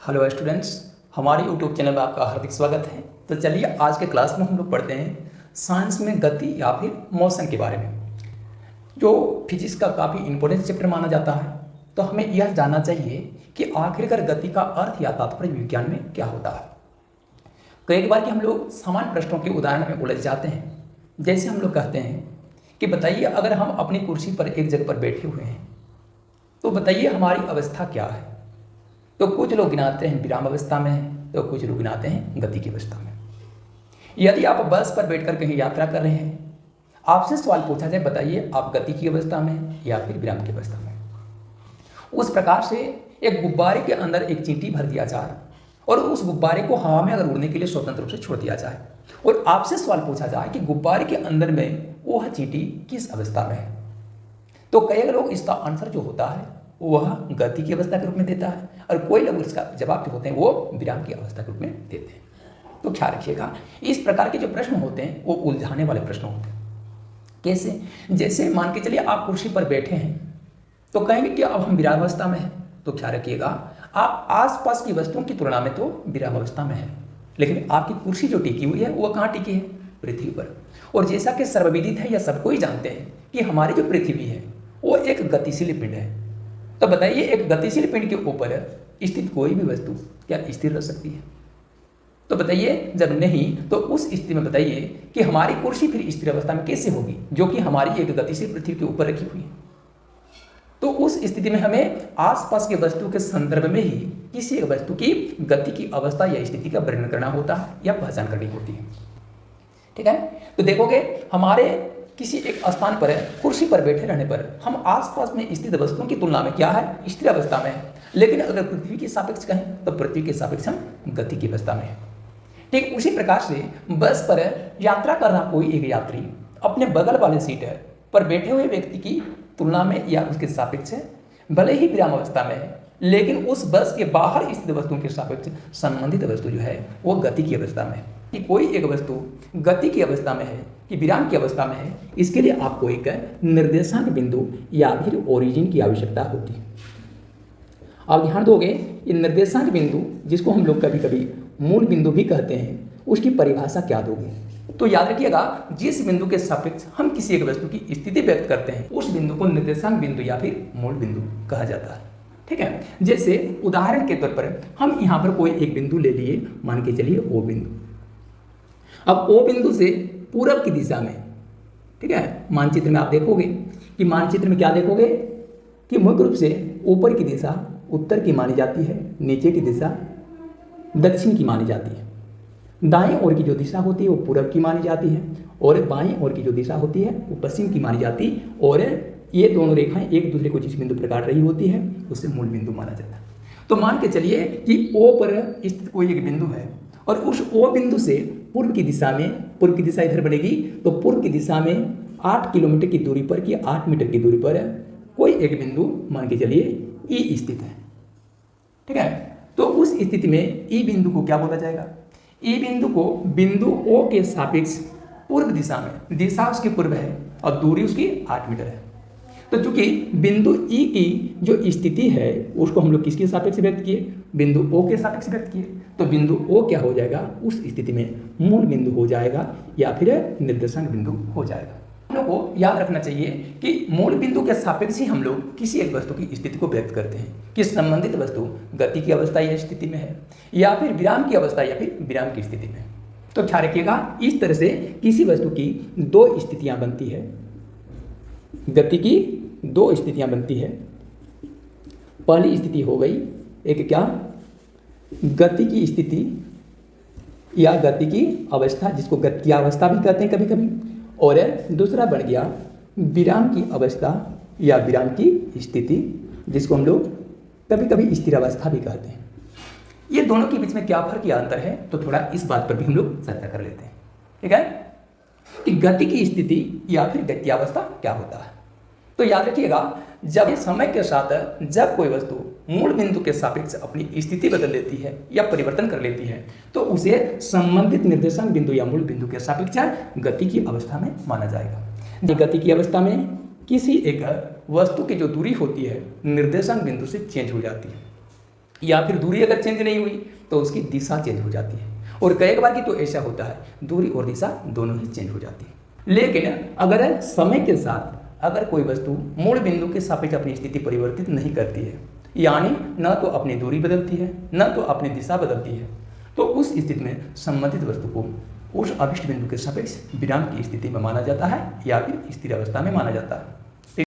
Hello students, हमारे YouTube channel में आपका हार्दिक स्वागत है। तो चलिए आज के क्लास में हम लोग पढ़ते हैं साइंस में गति या फिर मोशन के बारे में, जो फिजिक्स का काफ़ी इंपॉर्टेंट चैप्टर माना जाता है। तो हमें यह जानना चाहिए कि आखिरकार गति का अर्थ या तात्पर्य विज्ञान में क्या होता है। कई बार कि हम लोग समान प्रश्नों के उदाहरण में उलझ जाते हैं। जैसे हम लोग कहते हैं कि बताइए, अगर हम अपनी कुर्सी पर एक जगह पर बैठे हुए हैं तो बताइए हमारी अवस्था क्या है। तो कुछ लोग गिनाते हैं विराम अवस्था में है, तो कुछ लोग गिनाते हैं गति की अवस्था में। यदि आप बस पर बैठकर कहीं यात्रा कर रहे हैं, आपसे सवाल पूछा जाए बताइए आप गति की अवस्था में हैं या फिर विराम की अवस्था में। उस प्रकार से एक गुब्बारे के अंदर एक चींटी भर दिया जाए और उस गुब्बारे को हवा में अगर उड़ने के लिए स्वतंत्र रूप से छोड़ दिया जाए और आपसे सवाल पूछा जाए कि गुब्बारे के अंदर में वह चींटी किस अवस्था में है, तो कई लोग इसका आंसर जो होता है वह गति की अवस्था के रूप में देता है और कोई लोग इसका जवाब जो होते हैं वो विराम की अवस्था के रूप में देते हैं। तो ख्याल रखिएगा, इस प्रकार के जो प्रश्न होते हैं वो उलझाने वाले प्रश्न होते हैं। कैसे? जैसे मान के चलिए आप कुर्सी पर बैठे हैं तो कहेंगे कि अब हम विराम अवस्था में हैं। तो ख्याल रखिएगा, आप आसपास की वस्तुओं की तुलना में तो विराम अवस्था में है, लेकिन आपकी कुर्सी जो टिकी हुई है वो कहाँ टिकी है? पृथ्वी पर। और जैसा कि सर्वविदित है या सबको ही जानते हैं कि हमारी जो पृथ्वी है वो एक गतिशील पिंड है। तो बताइए, एक गतिशील पिंड के ऊपर स्थित कोई भी वस्तु क्या स्थिर रह सकती है? तो बताइए, जब नहीं तो उस स्थिति में बताइए कि हमारी कुर्सी फिर स्थिर अवस्था में कैसे होगी, जो कि हमारी एक गतिशील पृथ्वी के ऊपर रखी हुई है। तो उस स्थिति में हमें आसपास के वस्तु के संदर्भ में ही किसी एक वस्तु की गति की अवस्था या स्थिति का वर्णन करना होता है या पहचान करनी होती है। ठीक है, तो देखोगे हमारे किसी एक स्थान पर कुर्सी पर बैठे रहने पर हम आसपास में स्थित वस्तुओं की तुलना में क्या है? स्थिर अवस्था में है। लेकिन अगर पृथ्वी के सापेक्ष कहें तो पृथ्वी के सापेक्ष हम गति की अवस्था में है। ठीक उसी प्रकार से बस पर यात्रा कर रहा कोई एक यात्री अपने बगल वाले सीट पर बैठे हुए व्यक्ति की तुलना में या उसके सापेक्ष भले ही विराम अवस्था में है, लेकिन उस बस के बाहर स्थित वस्तुओं के सापेक्ष संबंधित वस्तु जो है वो गति की अवस्था में है। कि कोई एक वस्तु गति की अवस्था में है कि विराम की अवस्था में है, इसके लिए आपको एक निर्देशांक बिंदु या फिर ओरिजिन की आवश्यकता होती है। आप ध्यान दोगे, ये निर्देशांक बिंदु जिसको हम लोग कभी कभी मूल बिंदु भी कहते हैं, उसकी परिभाषा क्या दोगे? तो याद रखिएगा, जिस बिंदु के सापेक्ष हम किसी एक वस्तु की स्थिति व्यक्त करते हैं उस बिंदु को निर्देशांक बिंदु या फिर मूल बिंदु कहा जाता है। ठीक है, जैसे उदाहरण के तौर पर हम यहाँ पर कोई एक बिंदु ले लिए, मान के चलिए ओ बिंदु। अब ओ बिंदु से पूरब की दिशा में, ठीक है, मानचित्र में आप देखोगे कि मानचित्र में क्या देखोगे कि मुख्य रूप से ऊपर की दिशा उत्तर की मानी जाती है, नीचे की दिशा दक्षिण की मानी जाती है, दाएं ओर की जो दिशा होती है वो पूरब की मानी जाती है और बाएं ओर की जो दिशा होती है वो पश्चिम की मानी जाती है। और ये दोनों रेखाएं एक दूसरे को जिस बिंदु पर काट रही होती है उसे मूल बिंदु माना जाता है। तो मान के चलिए कि ओ पर स्थित कोई एक बिंदु है और उस ओ बिंदु से पूर्व की दिशा में, पूर्व की दिशा इधर बढ़ेगी तो पूर्व की दिशा में 8 किलोमीटर की दूरी पर कि 8 मीटर की दूरी पर कोई एक बिंदु मान के चलिए ई स्थित है। ठीक है, तो उस स्थिति में ई बिंदु को क्या बोला जाएगा? ई बिंदु को बिंदु ओ के सापेक्ष पूर्व दिशा में, दिशा उसकी पूर्व है और दूरी उसकी 8 मीटर है। तो चूंकि बिंदु ई की जो स्थिति है उसको हम लोग किसके सापेक्ष व्यक्त किए? बिंदु ओ के सापेक्ष व्यक्त किए। तो बिंदु ओ क्या हो जाएगा? उस स्थिति में मूल बिंदु हो जाएगा या फिर निर्देशांक बिंदु हो जाएगा। हम लोग को याद रखना चाहिए कि मूल बिंदु के सापेक्ष ही हम लोग किसी एक वस्तु की स्थिति को व्यक्त करते हैं कि संबंधित वस्तु गति की अवस्था या स्थिति में है या फिर विराम की अवस्था या फिर विराम की स्थिति में। तो ख्याल रखिएगा, इस तरह से किसी वस्तु की दो स्थितियां बनती है, गति की दो स्थितियां बनती है। पहली स्थिति हो गई एक क्या? गति की स्थिति या गति की अवस्था, जिसको गत्यावस्था भी कहते हैं कभी कभी, और दूसरा बन गया विराम की अवस्था या विराम की स्थिति, जिसको हम लोग कभी कभी स्थिर अवस्था भी कहते हैं। ये दोनों के बीच में क्या फर्क या अंतर है, तो थोड़ा इस बात पर भी हम लोग चर्चा कर लेते हैं। ठीक है, कि गति की स्थिति या फिर गत्यावस्था क्या होता है। तो याद रखिएगा, जब समय के साथ जब कोई वस्तु मूल बिंदु के सापेक्ष अपनी स्थिति बदल लेती है या परिवर्तन कर लेती है तो उसे संबंधित निर्देशांक बिंदु या मूल बिंदु के सापेक्ष गति की अवस्था में माना जाएगा। गति की अवस्था में किसी एक वस्तु की जो दूरी होती है निर्देशांक बिंदु से चेंज हो जाती है। या फिर दूरी अगर चेंज नहीं हुई तो उसकी दिशा चेंज हो जाती है। और कई बार की तो ऐसा होता है, दूरी और दिशा दोनों ही चेंज हो जाती है। लेकिन अगर समय के साथ अगर कोई वस्तु मूल बिंदु के सापेक्ष अपनी स्थिति परिवर्तित नहीं करती है, यानी न तो अपनी दूरी बदलती है न तो अपनी दिशा बदलती है, तो उस स्थिति में संबंधित वस्तु को उस अभिष्ट बिंदु के सापेक्ष विराम की स्थिति में माना जाता है या फिर स्थिर अवस्था में माना जाता है।